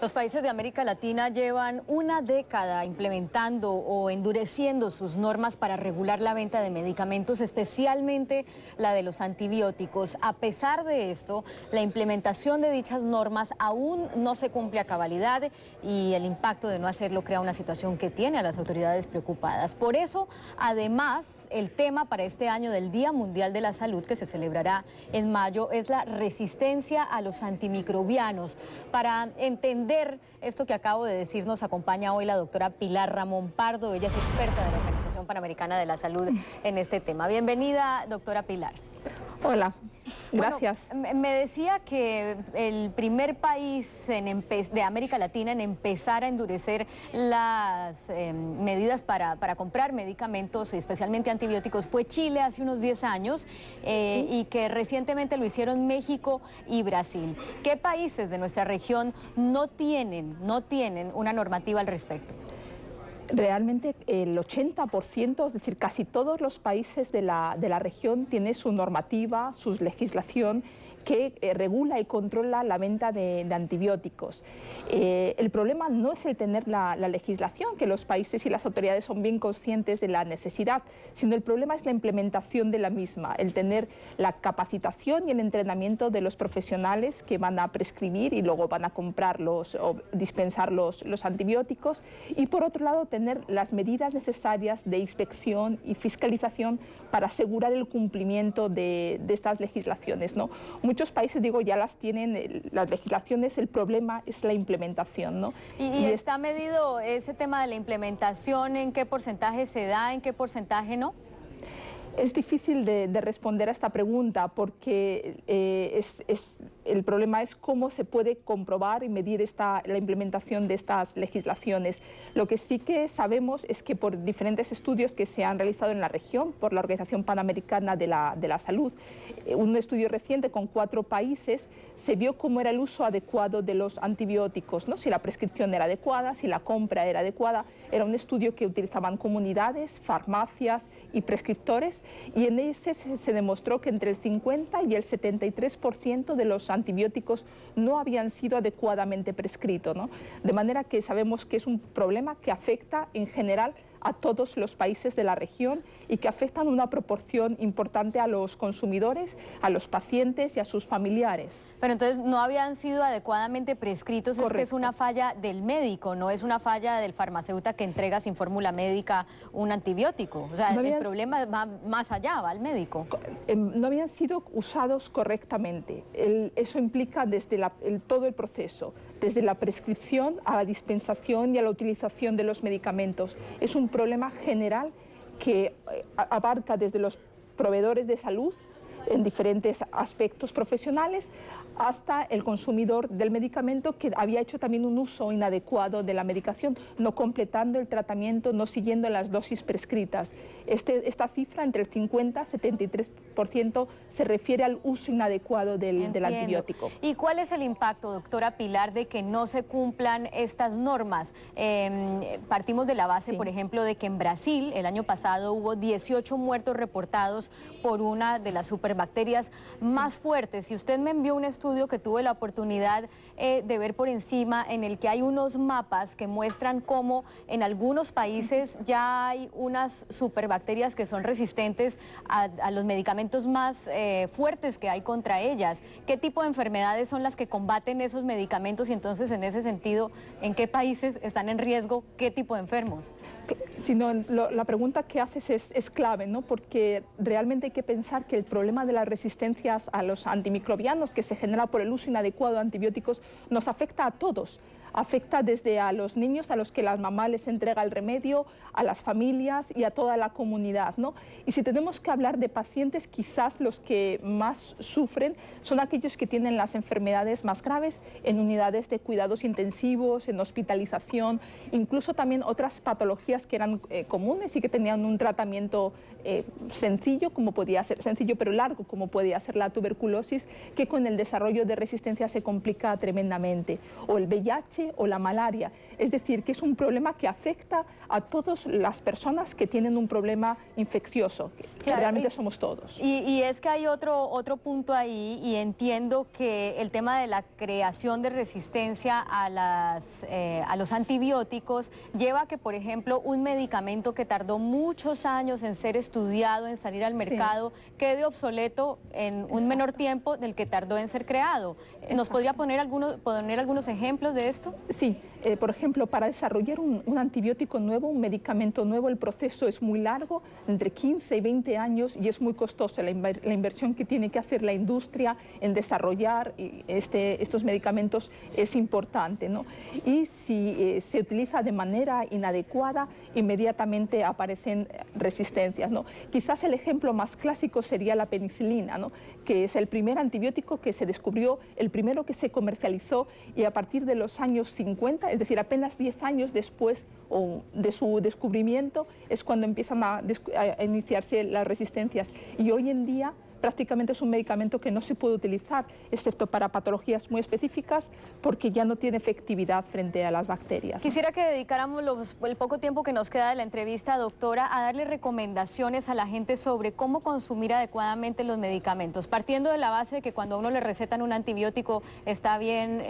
Los países de América Latina llevan una década implementando o endureciendo sus normas para regular la venta de medicamentos, especialmente la de los antibióticos. A pesar de esto, la implementación de dichas normas aún no se cumple a cabalidad y el impacto de no hacerlo crea una situación que tiene a las autoridades preocupadas. Por eso, además, el tema para este año del Día Mundial de la Salud, que se celebrará en mayo, es la resistencia a los antimicrobianos. Para entender esto que acabo de decir, nos acompaña hoy la doctora Pilar Ramón Pardo. Ella es experta de la Organización Panamericana de la Salud en este tema. Bienvenida, doctora Pilar. Hola, gracias. Bueno, me decía que el primer país de América Latina en empezar a endurecer las medidas para comprar medicamentos, especialmente antibióticos, fue Chile hace unos 10 años y que recientemente lo hicieron México y Brasil. ¿Qué países de nuestra región no tienen una normativa al respecto? Realmente el 80%, es decir, casi todos los países de la región tienen su normativa, su legislación que regula y controla la venta de antibióticos. El problema no es el tener la legislación, que los países y las autoridades son bien conscientes de la necesidad, sino el problema es la implementación de la misma, el tener la capacitación y el entrenamiento de los profesionales que van a prescribir y luego van a comprar o dispensar los antibióticos, y por otro lado tener las medidas necesarias de inspección y fiscalización para asegurar el cumplimiento de estas legislaciones, ¿no? Muchos países, digo, ya las tienen, las legislaciones, el problema es la implementación, ¿no? ¿Y está medido ese tema de la implementación? ¿En qué porcentaje se da, en qué porcentaje no? Es difícil de responder a esta pregunta porque el problema es cómo se puede comprobar y medir la implementación de estas legislaciones. Lo que sí que sabemos es que por diferentes estudios que se han realizado en la región, por la Organización Panamericana de la Salud, un estudio reciente con 4 países, se vio cómo era el uso adecuado de los antibióticos, ¿no? Si la prescripción era adecuada, si la compra era adecuada. Era un estudio que utilizaban comunidades, farmacias y prescriptores, y en ese se demostró que entre el 50 y el 73% de los antibióticos no habían sido adecuadamente prescritos, ¿no? De manera que sabemos que es un problema que afecta en general a todos los países de la región y que afectan una proporción importante a los consumidores, a los pacientes y a sus familiares. Pero entonces no habían sido adecuadamente prescritos. Correcto. Es que es una falla del médico, no es una falla del farmacéutico que entrega sin fórmula médica un antibiótico. O sea, el problema va más allá, va al médico. No habían sido usados correctamente. Eso implica desde todo el proceso, desde la prescripción a la dispensación y a la utilización de los medicamentos. Es un problema general que abarca desde los proveedores de salud en diferentes aspectos profesionales hasta el consumidor del medicamento que había hecho también un uso inadecuado de la medicación, no completando el tratamiento, no siguiendo las dosis prescritas. Esta cifra, entre el 50 y 73%, se refiere al uso inadecuado del antibiótico. ¿Y cuál es el impacto, doctora Pilar, de que no se cumplan estas normas? Partimos de la base, por ejemplo, de que en Brasil el año pasado hubo 18 muertos reportados por una de las superbacterias más fuertes. Si usted me envió un estudio que tuve la oportunidad de ver por encima, en el que hay unos mapas que muestran cómo en algunos países ya hay unas superbacterias que son resistentes a los medicamentos más fuertes que hay contra ellas. ¿Qué tipo de enfermedades son las que combaten esos medicamentos? Y entonces, en ese sentido, ¿en qué países están en riesgo qué tipo de enfermos? La pregunta que haces es clave, ¿no? Porque realmente hay que pensar que el problema de las resistencias a los antimicrobianos que se genera por el uso inadecuado de antibióticos nos afecta a todos. Afecta desde a los niños a los que la mamá les entrega el remedio, a las familias y a toda la comunidad, ¿no? Y si tenemos que hablar de pacientes, quizás los que más sufren son aquellos que tienen las enfermedades más graves en unidades de cuidados intensivos, en hospitalización, incluso también otras patologías que eran comunes y que tenían un tratamiento sencillo, como podía ser sencillo pero largo, como podía ser la tuberculosis, que con el desarrollo de resistencia se complica tremendamente, o el VIH, dengue o la malaria. Es decir, que es un problema que afecta a todas las personas que tienen un problema infeccioso, que realmente somos todos. Y es que hay otro punto ahí, y entiendo que el tema de la creación de resistencia a los antibióticos lleva a que, por ejemplo, un medicamento que tardó muchos años en ser estudiado, en salir al mercado, quede obsoleto en un menor tiempo del que tardó en ser creado. ¿Nos podría poner algunos ejemplos de esto? Sí, por ejemplo, para desarrollar un antibiótico nuevo, un medicamento nuevo, el proceso es muy largo, entre 15 y 20 años, y es muy costoso la inversión que tiene que hacer la industria en desarrollar estos medicamentos es importante, ¿no? Y si se utiliza de manera inadecuada, inmediatamente aparecen resistencias, ¿no? Quizás el ejemplo más clásico sería la penicilina, ¿no? Que es el primer antibiótico que se descubrió, el primero que se comercializó, y a partir de los años 50, es decir, apenas 10 años después de su descubrimiento, es cuando empiezan a iniciarse las resistencias. Y hoy en día prácticamente es un medicamento que no se puede utilizar, excepto para patologías muy específicas, porque ya no tiene efectividad frente a las bacterias. Quisiera que dedicáramos el poco tiempo que nos queda de la entrevista, doctora, a darle recomendaciones a la gente sobre cómo consumir adecuadamente los medicamentos, partiendo de la base de que cuando a uno le recetan un antibiótico está bien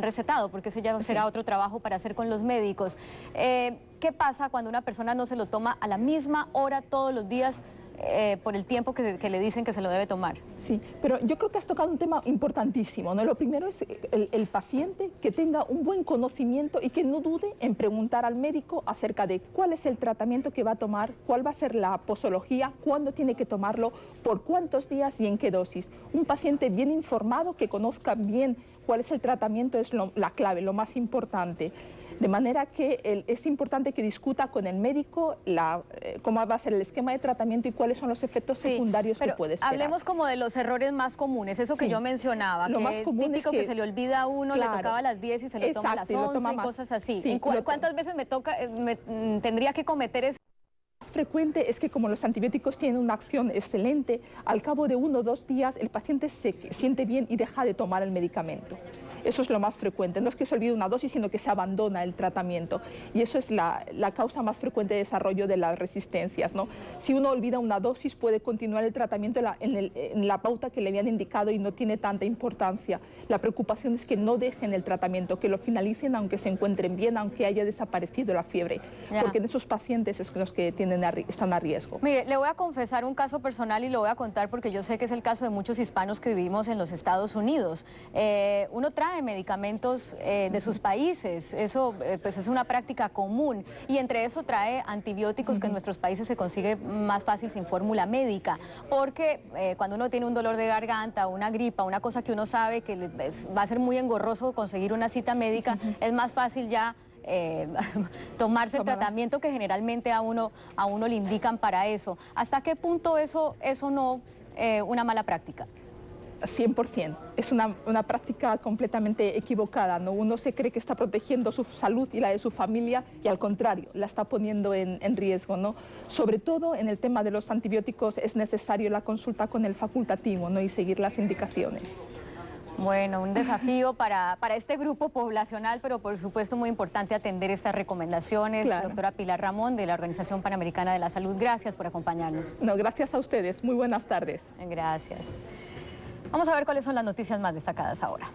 recetado, porque ese ya será otro trabajo para hacer con los médicos. ¿Qué pasa cuando una persona no se lo toma a la misma hora todos los días, por el tiempo que le dicen que se lo debe tomar? Sí, pero yo creo que has tocado un tema importantísimo, ¿no? Lo primero es el paciente que tenga un buen conocimiento y que no dude en preguntar al médico acerca de cuál es el tratamiento que va a tomar, cuál va a ser la posología, cuándo tiene que tomarlo, por cuántos días y en qué dosis. Un paciente bien informado, que conozca bien cuál es el tratamiento, es la clave, lo más importante. De manera que es importante que discuta con el médico cómo va a ser el esquema de tratamiento y cuáles son los efectos secundarios que puede esperar. Hablemos como de los errores más comunes, eso que yo mencionaba, lo que más común típico es que se le olvida a uno, le tocaba a las 10 y se lo toma a las 11 y cosas así. Sí, ¿Cuántas veces tendría que cometer eso? Lo más frecuente es que, como los antibióticos tienen una acción excelente, al cabo de 1 o 2 días el paciente se siente bien y deja de tomar el medicamento. Eso es lo más frecuente. No es que se olvide una dosis, sino que se abandona el tratamiento. Y eso es la causa más frecuente de desarrollo de las resistencias, ¿no? Si uno olvida una dosis, puede continuar el tratamiento en la pauta que le habían indicado y no tiene tanta importancia. La preocupación es que no dejen el tratamiento, que lo finalicen aunque se encuentren bien, aunque haya desaparecido la fiebre. Porque en esos pacientes es los que están a riesgo. Mire, le voy a confesar un caso personal y lo voy a contar porque yo sé que es el caso de muchos hispanos que vivimos en los Estados Unidos. Uno trae medicamentos de sus países, eso pues es una práctica común, y entre eso trae antibióticos que en nuestros países se consigue más fácil sin fórmula médica, porque cuando uno tiene un dolor de garganta, una gripa, una cosa que uno sabe que va a ser muy engorroso conseguir una cita médica, es más fácil ya tomarse el tratamiento que generalmente a uno le indican para eso. ¿Hasta qué punto eso no una mala práctica? 100%. Es una práctica completamente equivocada, ¿no? Uno se cree que está protegiendo su salud y la de su familia y al contrario, la está poniendo en riesgo, ¿no? Sobre todo en el tema de los antibióticos es necesario la consulta con el facultativo, ¿no? Y seguir las indicaciones. Bueno, un desafío para este grupo poblacional, pero por supuesto muy importante atender estas recomendaciones. Claro. Doctora Pilar Ramón, de la Organización Panamericana de la Salud, gracias por acompañarnos. No, gracias a ustedes. Muy buenas tardes. Gracias. Vamos a ver cuáles son las noticias más destacadas ahora.